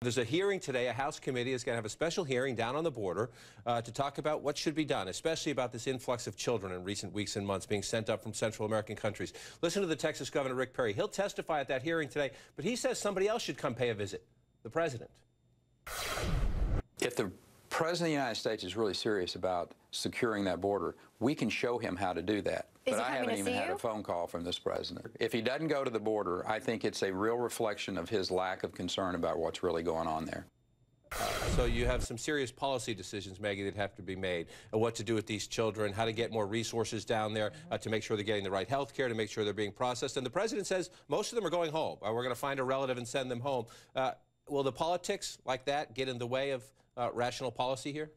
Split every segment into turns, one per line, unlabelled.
There's a hearing today. A House committee is going to have a special hearing down on the border to talk about what should be done, especially about this influx of children in recent weeks and months being sent up from Central American countries. Listen to the Texas Governor Rick Perry. He'll testify at that hearing today, but he says somebody else should come pay a visit, the president.
If the President of the United States is really serious about securing that border, we can show him how to do that. But I haven't even had a phone call from this president. If he doesn't go to the border, I think it's a real reflection of his lack of concern about what's really going on there.
So you have some serious policy decisions, Maggie, that have to be made. What to do with these children, how to get more resources down there to make sure they're getting the right health care, to make sure they're being processed. And the president says most of them are going home. We're going to find a relative and send them home. Will the politics like that get in the way of rational policy here?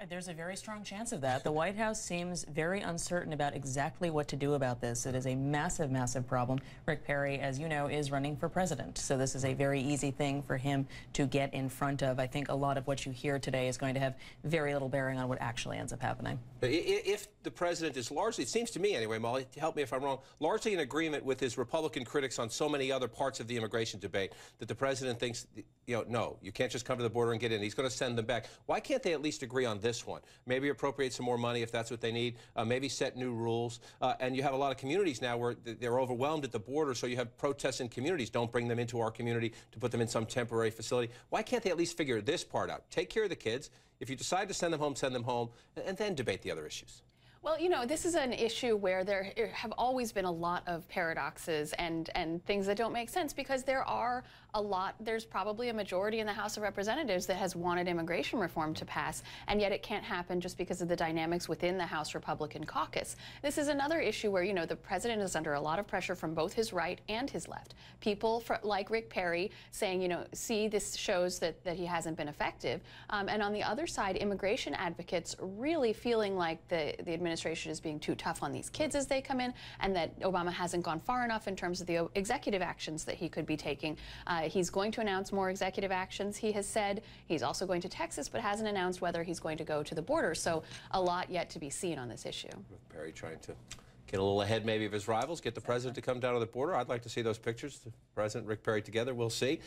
There's a very strong chance of that. The White House seems very uncertain about exactly what to do about this. It is a massive, massive problem. Rick Perry, as you know, is running for president. So this is a very easy thing for him to get in front of. I think a lot of what you hear today is going to have very little bearing on what actually ends up happening.
If the president is largely, it seems to me anyway, Molly, help me if I'm wrong, largely in agreement with his Republican critics on so many other parts of the immigration debate, that the president thinks, no, you can't just come to the border and get in. He's going to send them back. Why can't they at least agree on this one? Maybe appropriate some more money if that's what they need. Maybe set new rules. And you have a lot of communities now where they're overwhelmed at the border, so you have protests in communities. Don't bring them into our community to put them in some temporary facility. Why can't they at least figure this part out? Take care of the kids. If you decide to send them home, and then debate the other issues.
Well, this is an issue where there have always been a lot of paradoxes and things that don't make sense, because there's probably a majority in the House of Representatives that has wanted immigration reform to pass, and yet it can't happen just because of the dynamics within the House Republican caucus. This is another issue where, the president is under a lot of pressure from both his right and his left. People like Rick Perry saying, see, this shows that he hasn't been effective. And on the other side, immigration advocates really feeling like the administration is being too tough on these kids as they come in, and that Obama hasn't gone far enough in terms of the executive actions that he could be taking. He's going to announce more executive actions, he has said. He's also going to Texas, but hasn't announced whether he's going to go to the border. So a lot yet to be seen on this issue.
With Perry trying to get a little ahead maybe of his rivals, get the president to come down to the border. I'd like to see those pictures, the president, Rick Perry together. We'll see.